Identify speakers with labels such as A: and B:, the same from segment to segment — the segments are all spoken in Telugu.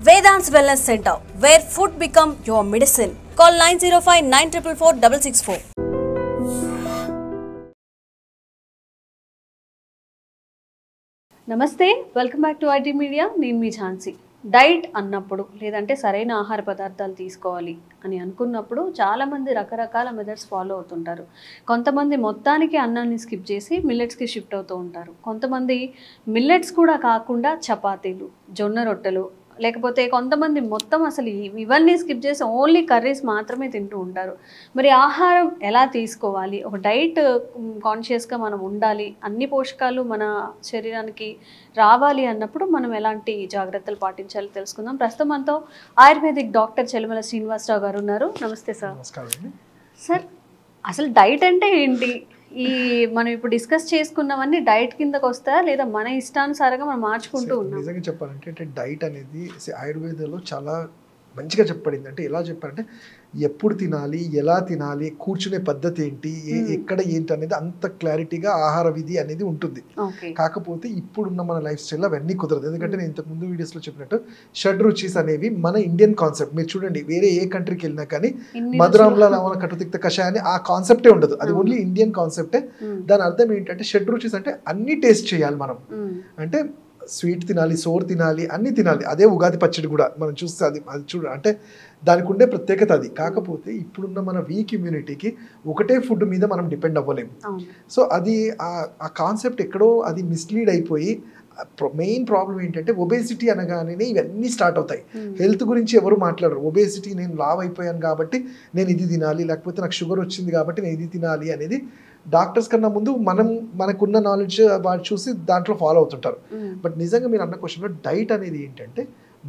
A: Vedant's Wellness Center, where food become your medicine. Call 905 944 664. నమస్తే, welcome back to IT media. నేను మీ ఝాన్సీ. డైట్ అన్నప్పుడు లేదంటే సరైన ఆహార పదార్థాలు తీసుకోవాలి అని అనుకున్నప్పుడు చాలామంది రకరకాల మెథడ్స్ ఫాలో అవుతుంటారు. కొంతమంది మొత్తానికి అన్నాన్ని స్కిప్ చేసి మిల్లెట్స్కి షిఫ్ట్ అవుతూ ఉంటారు. కొంతమంది మిల్లెట్స్ కూడా కాకుండా చపాతీలు, జొన్న రొట్టెలు, లేకపోతే కొంతమంది మొత్తం అసలు ఇవన్నీ స్కిప్ చేసి ఓన్లీ కర్రీస్ మాత్రమే తింటూ ఉంటారు. మరి ఆహారం ఎలా తీసుకోవాలి, ఒక డైట్ కాన్షియస్గా మనం ఉండాలి, అన్ని పోషకాలు మన శరీరానికి రావాలి అన్నప్పుడు మనం ఎలాంటి జాగ్రత్తలు పాటించాలి తెలుసుకుందాం. ప్రస్తుతం మనతో ఆయుర్వేదిక్ డాక్టర్ చెలిమల శ్రీనివాసరావు గారు ఉన్నారు. నమస్తే సార్. సార్, అసలు డైట్ అంటే ఏంటి? ఈ మనం ఇప్పుడు డిస్కస్ చేసుకున్నవన్నీ డైట్ కిందకు వస్తాయా లేదా మన ఇష్టానుసారంగా మనం మార్చుకుంటూ ఉన్నాం?
B: నిజంగా చెప్పాలంటే డైట్ అనేది ఆయుర్వేదంలో చాలా మంచిగా చెప్పబడింది. అంటే ఎలా చెప్పారంటే ఎప్పుడు తినాలి, ఎలా తినాలి, కూర్చునే పద్ధతి ఏంటి, ఎక్కడ ఏంటి అనేది అంత క్లారిటీగా ఆహార విధి అనేది ఉంటుంది. కాకపోతే ఇప్పుడున్న మన లైఫ్ స్టైల్లో అవన్నీ కుదరదు. ఎందుకంటే నేను ఇంతకు ముందు వీడియోస్లో చెప్పినట్టు షడ్ రుచిస్ అనేవి మన ఇండియన్ కాన్సెప్ట్. మీరు చూడండి, వేరే ఏ కంట్రీకి వెళ్ళినా కానీ మధురాంలో లవణ కటుతిక్త కషాయాన్ని ఆ కాన్సెప్టే ఉండదు. అది ఓన్లీ ఇండియన్ కాన్సెప్టే. దాని అర్థం ఏంటంటే షడ్ రుచిస్ అంటే అన్ని టేస్ట్ చేయాలి మనం. అంటే స్వీట్ తినాలి, సోర్ తినాలి, అన్నీ తినాలి. అదే ఉగాది పచ్చడి కూడా మనం చూస్తే అది చూడ అంటే దానికి ఉండే ప్రత్యేకత అది. కాకపోతే ఇప్పుడున్న మన వీక్ ఇమ్యూనిటీకి ఒకటే ఫుడ్ మీద మనం డిపెండ్ అవ్వలేము. సో అది ఆ కాన్సెప్ట్ ఎక్కడో అది మిస్లీడ్ అయిపోయి మెయిన్ ప్రాబ్లం ఏంటంటే ఒబేసిటీ అనగానే ఇవన్నీ స్టార్ట్ అవుతాయి. హెల్త్ గురించి ఎవరు మాట్లాడరు. ఒబేసిటీ, నేను లావ్ అయిపోయాను కాబట్టి నేను ఇది తినాలి, లేకపోతే నాకు షుగర్ వచ్చింది కాబట్టి నేను ఇది తినాలి అనేది డాక్టర్స్ కన్నా ముందు మనకున్న నాలెడ్జ్ వాళ్ళు చూసి దాంట్లో ఫాలో అవుతుంటారు. బట్ నిజంగా మీరు అన్న క్వశ్చన్లో డైట్ అనేది ఏంటంటే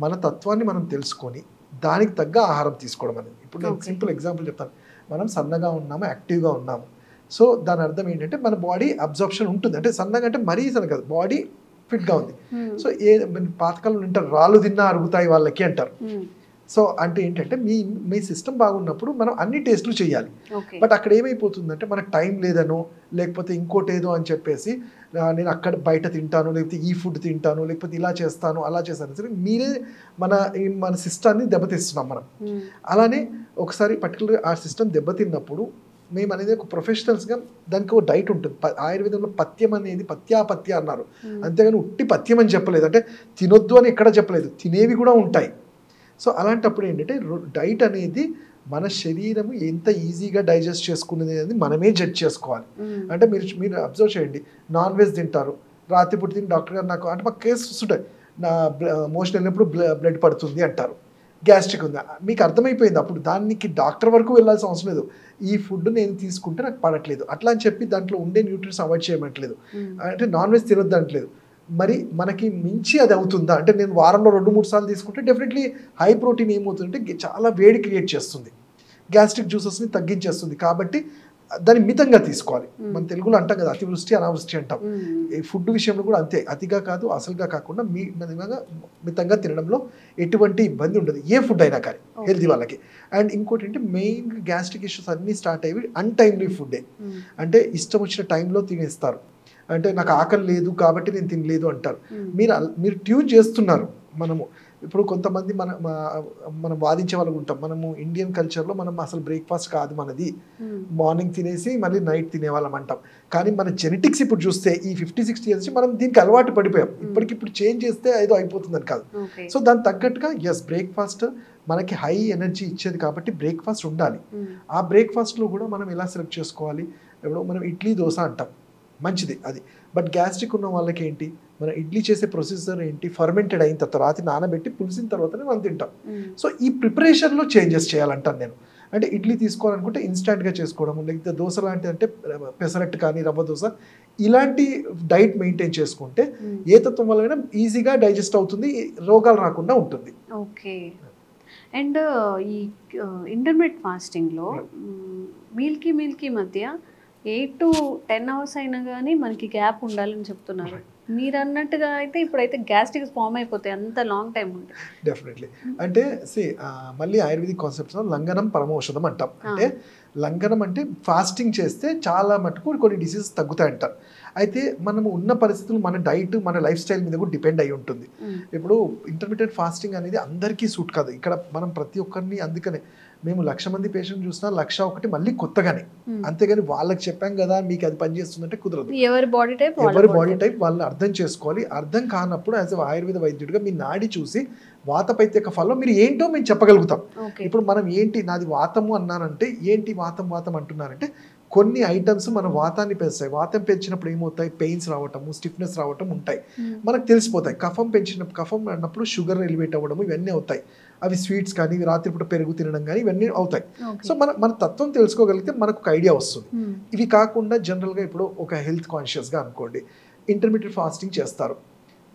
B: మన తత్వాన్ని మనం తెలుసుకొని దానికి తగ్గ ఆహారం తీసుకోవడం అనేది. ఇప్పుడు నేను సింపుల్ ఎగ్జాంపుల్ చెప్తాను. మనం సన్నగా ఉన్నాము, యాక్టివ్గా ఉన్నాము. సో దాని అర్థం ఏంటంటే మన బాడీ అబ్జర్ప్షన్ ఉంటుంది. అంటే సన్నగా అంటే మరీ సన్న కాదు, బాడీ ఫిట్గా ఉంది. సో పాతకాలంలో ఉంటారు, రాళ్ళు తిన్నా అరుగుతాయి వాళ్ళకి అంటారు. సో అంటే ఏంటంటే మీ సిస్టమ్ బాగున్నప్పుడు మనం అన్ని టేస్ట్లు చేయాలి. బట్ అక్కడ ఏమైపోతుందంటే మనకు టైం లేదనో లేకపోతే ఇంకోటి ఏదో అని చెప్పేసి నేను అక్కడ బయట తింటాను, లేకపోతే ఈ ఫుడ్ తింటాను, లేకపోతే ఇలా చేస్తాను, అలా చేస్తాను సరే మీరే మన సిస్టాన్ని దెబ్బతీస్తున్నాం మనం. అలానే ఒకసారి పర్టికులర్గా ఆ సిస్టమ్ దెబ్బతిన్నప్పుడు మేము అనేది ఒక ప్రొఫెషనల్స్గా దానికి ఒక డైట్ ఉంటుంది. ఆయుర్వేదంలో పథ్యం అనేది పథ్యాపథ్య అన్నారు. అంతేగాని ఉట్టి పథ్యం అని చెప్పలేదు. అంటే తినొద్దు అని ఎక్కడ చెప్పలేదు, తినేవి కూడా ఉంటాయి. సో అలాంటప్పుడు ఏంటంటే డైట్ అనేది మన శరీరం ఎంత ఈజీగా డైజెస్ట్ చేసుకునేది అనేది మనమే జడ్జ్ చేసుకోవాలి. అంటే మీరు అబ్జర్వ్ చేయండి, నాన్ వెజ్ తింటారు, రాత్రిపూట తిని డాక్టర్ గారు నాకు అంటే మాకు కేసెస్ ఉంటాయి, నా మోషన్ వెళ్ళినప్పుడు బ్లడ్ పడుతుంది అంటారు, గ్యాస్ట్రిక్ ఉంది. మీకు అర్థమైపోయింది అప్పుడు దానికి డాక్టర్ వరకు వెళ్ళాల్సిన అవసరం లేదు. ఈ ఫుడ్ నేను తీసుకుంటే నాకు పడట్లేదు అట్లా అని చెప్పి దాంట్లో ఉండే న్యూట్రియంట్స్ అవాయిడ్ చేయమంటలేదు. అంటే నాన్ వెజ్ తినొద్దు అంటలేదు. మరి మనకి మించి అది అవుతుందా అంటే నేను వారంలో 2-3 సార్లు తీసుకుంటే డెఫినెట్లీ హై ప్రోటీన్ ఏమవుతుందంటే చాలా వేడి క్రియేట్ చేస్తుంది, గ్యాస్ట్రిక్ జ్యూసెస్ని తగ్గించేస్తుంది. కాబట్టి దాన్ని మితంగా తీసుకోవాలి. మన తెలుగులో అంటాం కదా, అతివృష్టి అనావృష్టి అంటాం. ఈ ఫుడ్ విషయంలో కూడా అంతే, అతిగా కాదు అసలుగా కాకుండా మితంగా తినడంలో ఎటువంటి ఇబ్బంది ఉండదు, ఏ ఫుడ్ అయినా కానీ హెల్తీ వాళ్ళకి. అండ్ ఇంకోటి అంటే మెయిన్ గ్యాస్ట్రిక్ ఇష్యూస్ అన్నీ స్టార్ట్ అయ్యి అన్టైమ్లీ ఫుడ్డే. అంటే ఇష్టం వచ్చిన టైంలో తినేస్తారు. అంటే నాకు ఆకలి లేదు కాబట్టి నేను తినలేదు అంటారు. మీరు ట్యూన్ చేస్తున్నారు. మనము ఇప్పుడు కొంతమంది మనం వాదించే వాళ్ళకు ఉంటాం. మనము ఇండియన్ కల్చర్లో మనం అసలు బ్రేక్ఫాస్ట్ కాదు మనది, మార్నింగ్ తినేసి మళ్ళీ నైట్ తినేవాళ్ళం అంటాం. కానీ మన జెనెటిక్స్ ఇప్పుడు చూస్తే ఈ 50-60 ఇయర్స్ మనం దీనికి అలవాటు పడిపోయాం. ఇప్పటికిప్పుడు చేంజ్ చేస్తే ఏదో అయిపోతుందని కాదు. సో దానికి తగ్గట్టుగా బ్రేక్ఫాస్ట్ మనకి హై ఎనర్జీ ఇచ్చేది కాబట్టి బ్రేక్ఫాస్ట్ ఉండాలి. ఆ బ్రేక్ఫాస్ట్లో కూడా మనం ఎలా సెలెక్ట్ చేసుకోవాలి? ఇప్పుడు మనం ఇడ్లీ దోశ అంటాం, మంచిది అది. బట్ గ్యాస్ట్రిక్ ఉన్న వాళ్ళకి ఏంటి, మనం ఇడ్లీ చేసే ప్రొసీజర్ ఏంటి, ఫర్మెంటెడ్ అయిన తర్వాత రాత్రి నానబెట్టి పులిసిన తర్వాతనే మనం తింటాం. సో ఈ ప్రిపరేషన్లో చేంజెస్ చేయాలంటాను నేను. అంటే ఇడ్లీ తీసుకోవాలనుకుంటే ఇన్స్టాంట్గా చేసుకోవడం, లేకపోతే దోశ లాంటిది అంటే పెసరట్టు కానీ రవ్వ దోశ, ఇలాంటి డైట్ మెయింటైన్ చేసుకుంటే ఏ తత్వం వల్ల ఈజీగా డైజెస్ట్ అవుతుంది, రోగాలు రాకుండా ఉంటుంది.
A: ఓకే. అండ్ ఈ ఇంటర్మీడియట్ ఫాస్టింగ్లో మీల్కి మధ్య 8 to 10 hours అయినా కానీ మనకి గ్యాప్ ఉండాలని చెప్తున్నారు. మీరు అన్నట్టుగా అయితే ఇప్పుడైతే గ్యాస్ట్రిక్ ఫామ్ అయిపోతాయి, అంత లాంగ్ టైం ఉంటుంది.
B: డెఫినెట్లీ. అంటే మళ్ళీ ఆయుర్వేదిక్ కాన్సెప్ట్స్లో లంఘనం పరమౌషధం అంటాం. అంటే లంఘనం అంటే ఫాస్టింగ్ చేస్తే చాలా మటుకు కొన్ని డిసీజెస్ తగ్గుతాయి అంటారు. అయితే మనము ఉన్న పరిస్థితులు మన డైట్ మన లైఫ్ స్టైల్ మీద కూడా డిపెండ్ అయి ఉంటుంది. ఇప్పుడు ఇంటర్మీడియట్ ఫాస్టింగ్ అనేది అందరికీ సూట్ కాదు. ఇక్కడ మనం ప్రతి ఒక్కరిని అందుకనే మేము 1,00,000 మంది పేషెంట్ చూసినా 1,01 మళ్ళీ కొత్తగానే, అంతేగాని వాళ్ళకి చెప్పాం కదా మీకు అది పనిచేస్తుందంటే కుదరదు.
A: ఎవరి బాడీ టైప్
B: వాళ్ళని అర్థం చేసుకోవాలి. అర్థం కానప్పుడు యాజ్ ఆయుర్వేద వైద్యుడిగా మీ నాడి చూసి వాతపైత్యక ఫలం మీరు ఏంటో మేము చెప్పగలుగుతాం. ఇప్పుడు మనం ఏంటి నాది వాతము అన్నానంటే ఏంటి వాతం అంటున్నారంటే కొన్ని ఐటమ్స్ మన వాతాన్ని పెంచుతాయి. వాతం పెంచినప్పుడు ఏమవుతాయి, పెయిన్స్ రావటము, స్టిఫ్నెస్ రావటం ఉంటాయి, మనకు తెలిసిపోతాయి. కఫం అన్నప్పుడు షుగర్ ఎలివేట్ అవ్వడము ఇవన్నీ అవుతాయి. అవి స్వీట్స్ కానీ రాత్రిపూట పెరుగు తినడం కానీ ఇవన్నీ అవుతాయి. సో మన తత్వం తెలుసుకోగలిగితే మనకు ఒక ఐడియా వస్తుంది. ఇవి కాకుండా జనరల్గా ఇప్పుడు ఒక హెల్త్ కాన్షియస్గా అనుకోండి, ఇంటర్మీడియట్ ఫాస్టింగ్ చేస్తారు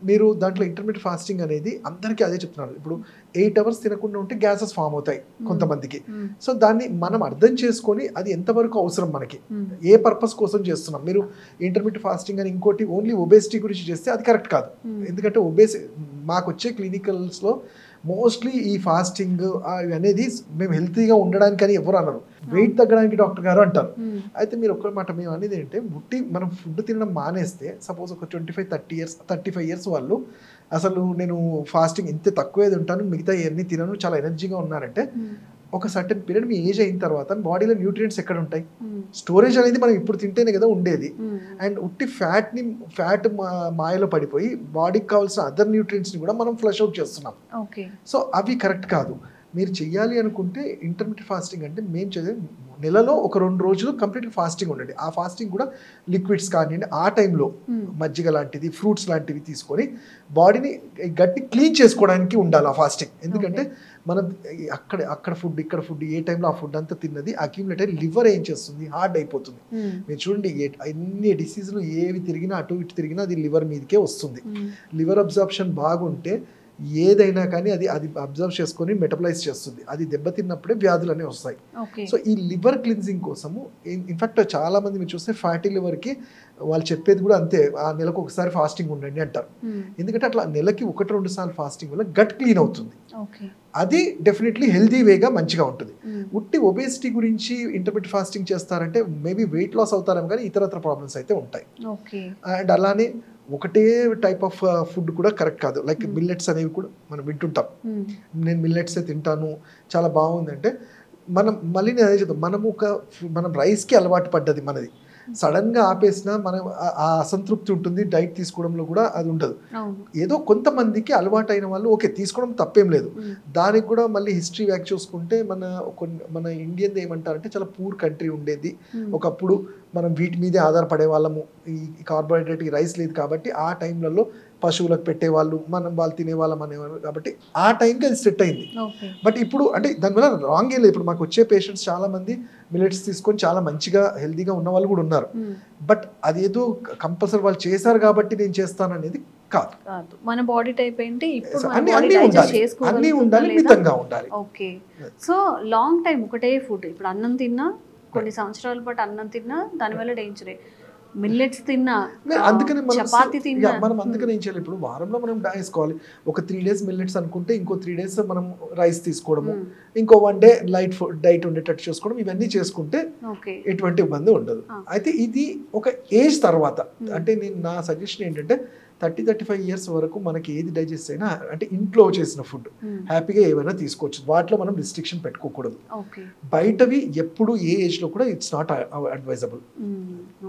B: మీరు. దాంట్లో ఇంటర్మీడియట్ ఫాస్టింగ్ అనేది అందరికీ అదే చెప్తున్నారు. ఇప్పుడు 8 hours తినకుండా ఉంటే గ్యాసెస్ ఫామ్ అవుతాయి కొంతమందికి. సో దాన్ని మనం అర్థం చేసుకొని అది ఎంతవరకు అవసరం మనకి, ఏ పర్పస్ కోసం చేస్తున్నాం. మీరు ఇంటర్మీడియట్ ఫాస్టింగ్ అని ఇంకోటి ఓన్లీ ఒబేసిటీ గురించి చేస్తే అది కరెక్ట్ కాదు. ఎందుకంటే మాకు వచ్చే క్లినికల్స్లో మోస్ట్లీ ఈ ఫాస్టింగ్ అనేది మేము హెల్తీగా ఉండడానికి అని ఎవరు అన్నారు, వెయిట్ తగ్గడానికి డాక్టర్ గారు అంటారు. అయితే మీరు ఒక్క మాట మేము అనేది ఏంటంటే మనం ఫుడ్ తినడం మానేస్తే సపోజ్ ఒక 25-30 years 35 years వాళ్ళు అసలు నేను ఫాస్టింగ్ ఇంత తక్కువే ఉంటాను మిగతా ఇవన్నీ తినను చాలా ఎనర్జీగా ఉన్నారంటే ఒక సర్టెన్ పీరియడ్ మీ ఏజ్ అయిన తర్వాత బాడీలో న్యూట్రియంట్స్ ఎక్కడ ఉంటాయి, స్టోరేజ్ అనేది మనం ఇప్పుడు తింటేనే కదా ఉండేది. అండ్ ఉట్టి ఫ్యాట్ మాయలో పడిపోయి బాడీకి కావాల్సిన అదర్ న్యూట్రియంట్స్ని కూడా మనం ఫ్లష్ అవుట్ చేస్తున్నాం. సో అవి కరెక్ట్ కాదు. మీరు చెయ్యాలి అనుకుంటే ఇంటర్మీడియట్ ఫాస్టింగ్ అంటే మేము చదివే నెలలో ఒక 2 రోజులు కంప్లీట్గా ఫాస్టింగ్ ఉండండి. ఆ ఫాస్టింగ్ కూడా లిక్విడ్స్ కానివ్వండి, ఆ టైంలో మజ్జిగ లాంటిది ఫ్రూట్స్ లాంటివి తీసుకొని బాడీని గట్టి క్లీన్ చేసుకోవడానికి ఉండాలి ఆ ఫాస్టింగ్. ఎందుకంటే మనం అక్కడ ఫుడ్ ఇక్కడ ఫుడ్ ఏ టైంలో ఆ ఫుడ్ అంతా తిన్నది అక్యూములేట్ అయ్యి లివర్ ఏం చేస్తుంది, హార్డ్ అయిపోతుంది. మీరు చూడండి ఎన్ని డిసీజులు ఏవి తిరిగినా అటు ఇటు తిరిగినా అది లివర్ మీదకే వస్తుంది. లివర్ అబ్జార్ప్షన్ బాగుంటే ఏదైనా కానీ అది అబ్జర్వ్ చేసుకొని మెటబలైజ్ చేస్తుంది. అది దెబ్బతిన్నప్పుడే వ్యాధులు అనేవి వస్తాయి. సో ఈ లివర్ క్లిన్జింగ్ కోసము ఇన్ఫాక్ట్ చాలా మంది మీరు చూస్తే ఫ్యాటీ లివర్కి వాళ్ళు చెప్పేది కూడా అంతే, ఆ నెలకు ఒకసారి ఫాస్టింగ్ ఉండండి అంటారు. ఎందుకంటే అట్లా నెలకి 1-2 సార్లు ఫాస్టింగ్ వల్ల గట్ క్లీన్ అవుతుంది. అది డెఫినెట్లీ హెల్దీ వేగా మంచిగా ఉంటుంది. ఉట్టి ఒబేసిటీ గురించి ఇంటర్మీడియట్ ఫాస్టింగ్ చేస్తారంటే మేబీ వెయిట్ లాస్ అవుతారేమో కానీ ఇతరత్ర ప్రాబ్లమ్స్ అయితే ఉంటాయి. అండ్ అలానే ఒకటే టైప్ ఆఫ్ ఫుడ్ కూడా కరెక్ట్ కాదు. లైక్ మిల్లెట్స్ అనేవి కూడా మనం వింటుంటాం, నేను మిల్లెట్సే తింటాను చాలా బాగుందంటే మళ్ళీ నేను అదే చెప్తాను, మనం రైస్కి అలవాటు పడ్డది మనది. సడన్గా ఆపేసినా మనం ఆ అసంతృప్తి ఉంటుంది, డైట్ తీసుకోవడంలో కూడా అది ఉండదు. ఏదో కొంతమందికి అలవాటు అయిన వాళ్ళు ఓకే తీసుకోవడం తప్పేం లేదు. దానికి కూడా మళ్ళీ హిస్టరీ బ్యాక్ చూసుకుంటే మన ఇండియన్ ఏమంటారంటే చాలా పూర్ కంట్రీ ఉండేది ఒకప్పుడు. మనం వీటి మీదే ఆధారపడే వాళ్ళము. ఈ కార్బోహైడ్రేట్ రైస్ లేదు కాబట్టి ఆ టైంలలో పశువులకు పెట్టేవాళ్ళు, వాళ్ళు తినేవాళ్ళం అనేవాళ్ళు కాబట్టి ఆ టైంకి అది సెట్ అయింది. బట్ ఇప్పుడు అంటే దానివల్ల రాంగ్ ఏం లేదు. ఇప్పుడు మాకు వచ్చే పేషెంట్స్ చాలా మంది మిల్లెట్స్ తీసుకొని చాలా మంచిగా హెల్తీగా ఉన్న వాళ్ళు కూడా ఉన్నారు. బట్ అదేదో కంపల్సరీ వాళ్ళు చేశారు కాబట్టి నేను చేస్తాను అనేది కాదు.
A: మన బాడీ టైప్ ఏంటి
B: అన్నీ ఉండాలి, మితంగా ఉండాలి.
A: ఓకే. సో లాంగ్ టైం ఒకటే ఫుడ్, ఇప్పుడు అన్నం తిన్నా కొన్ని సంవత్సరాల పాటు అన్నం తిన్నా దానివల్ల డేంజరే, మిల్లెట్స్ తిన్నా
B: అందుకని
A: చపాతీ తిన్నా
B: మనం అందుకని ఏం చేయాలి, ఇప్పుడు వారంలో మనం వేసుకోవాలి. ఒక 3 days మిల్లెట్స్ అనుకుంటే ఇంకో 3 days మనం రైస్ తీసుకోవడము, ఇంకో 1 day లైట్ డైట్ ఉండేటట్టు చేసుకోవడం, ఇవన్నీ చేసుకుంటే ఎటువంటి ఇబ్బంది ఉండదు. అయితే ఇది ఒక ఏజ్ తర్వాత అంటే నా సజెషన్ ఏంటంటే 30-35 years వరకు మనకి ఏది డైజెస్ట్ అయినా అంటే ఇంట్లో చేసిన ఫుడ్ హ్యాపీగా ఏమైనా తీసుకోవచ్చు. వాటిలో మనం రిస్ట్రిక్షన్ పెట్టుకోకూడదు. బయటవి ఎప్పుడు ఏ ఏజ్లో కూడా it's not advisable.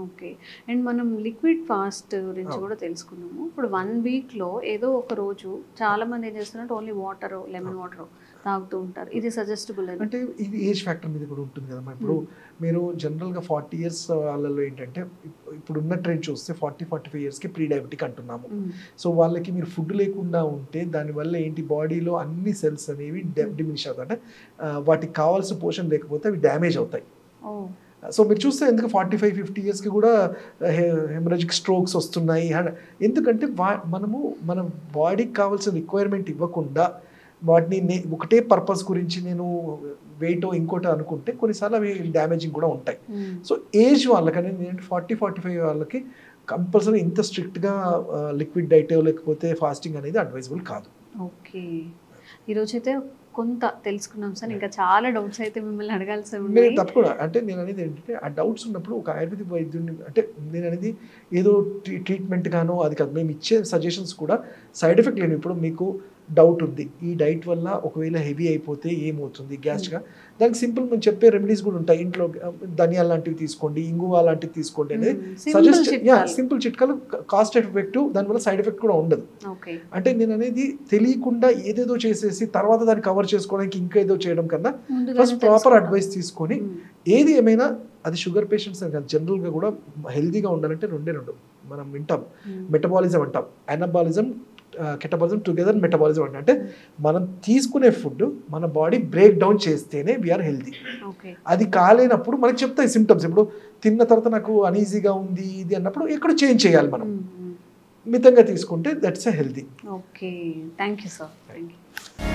A: Okay. And మనం లిక్విడ్ ఫాస్ట్ గురించి కూడా తెలుసుకున్నాము. ఇప్పుడు 1 weekలో ఏదో ఒక రోజు చాలా మంది ఏం చేస్తున్నారు, ఓన్లీ వాటర్ లెమన్ వాటర్ తాగుతూ ఉంటారు. ఇది సజెస్టబుల్ అంటే
B: ఇది ఏజ్ ఫ్యాక్టర్ మీద కూడా ఉంటుంది కదా. ఇప్పుడు మీరు జనరల్గా 40 years వాళ్ళలో ఏంటంటే ఇప్పుడున్న ట్రెండ్ చూస్తే 40-45 yearsకి ప్రీ డయాబెటిక్ అంటున్నాము. సో వాళ్ళకి మీరు ఫుడ్ లేకుండా ఉంటే దానివల్ల ఏంటి బాడీలో అన్ని సెల్స్ అనేవి డిమినిష్ అవుతాయి, అంటే వాటికి కావాల్సిన పోషణ లేకపోతే అవి డ్యామేజ్ అవుతాయి. సో మీరు చూస్తే ఎందుకు 45-50 yearsకి కూడా హెమరేజిక్ స్ట్రోక్స్ వస్తున్నాయి. ఎందుకంటే మన బాడీకి కావాల్సిన రిక్వైర్మెంట్ ఇవ్వకుండా వాటిని ఒకటే పర్పస్ గురించి నేను వెయిట్ ఇంకోటి అనుకుంటే కొన్నిసార్లు అవి డ్యామేజింగ్ కూడా ఉంటాయి. సో ఏజ్ వాళ్ళకనే 40-45 వాళ్ళకి కంపల్సరీ ఇంత స్ట్రిక్ట్గా లిక్విడ్ డైట్ లేకపోతే ఫాస్టింగ్ అనేది అడ్వైజబుల్ కాదు.
A: ఓకే. ఈరోజైతే కొంత తెలుసుకున్నాం సార్. ఇంకా చాలా డౌట్స్ అయితే మిమ్మల్ని అడగాల్సి
B: మీరు
A: ఉన్నాయి.
B: తప్పకుండా అంటే నేను అనేది ఏంటంటే ఆ డౌట్స్ ఉన్నప్పుడు ఒక ఆయుర్వేదిక్ వైద్యుడిని అంటే నేను అనేది ఏదో ట్రీట్మెంట్ గానో అది కాదు, మేము ఇచ్చే సజెషన్స్ కూడా సైడ్ ఎఫెక్ట్ లేని. ఇప్పుడు మీకు డౌట్ ఉంది ఈ డైట్ వల్ల ఒకవేళ హెవీ అయిపోతే ఏమవుతుంది గ్యాస్ట్గా, దానికి సింపుల్ మేము చెప్పే రెమెడీస్ కూడా ఉంటాయి. ఇంట్లో ధనియాలు లాంటివి తీసుకోండి, ఇంగువ లాంటివి తీసుకోండి అనేది సజెస్ట్ సింపుల్ చిట్కాలు, కాస్ట్ ఎఫెక్టివ్, దానివల్ల సైడ్ ఎఫెక్ట్ కూడా ఉండదు. అంటే నేను అనేది తెలియకుండా ఏదేదో చేసేసి తర్వాత దాన్ని కవర్ చేసుకోవడానికి ఇంకా ఏదో చేయడం కన్నా ఫస్ట్ ప్రాపర్ అడ్వైస్ తీసుకొని ఏది ఏమైనా అది షుగర్ పేషెంట్స్ అని కాదు, జనరల్గా కూడా హెల్దీగా ఉండాలంటే రెండే రెండు మనం వింటాం, మెటబాలిజం అంటాం, అనబాలిజం, కెటబాలిజం టుగెదర్ మెటబాలిజం అంటే మనం తీసుకునే ఫుడ్ మన బాడీ బ్రేక్ డౌన్ చేస్తేనే వీఆర్ హెల్దీ. అది కాలేనప్పుడు మనకి చెప్తాయి సిమ్టమ్స్. ఇప్పుడు తిన్న తర్వాత నాకు అనీజీగా ఉంది ఇది అన్నప్పుడు ఎక్కడ చేంజ్ చేయాలి, మనం మితంగా తీసుకుంటే that's a healthy.
A: Okay, thank you sir. Thank you.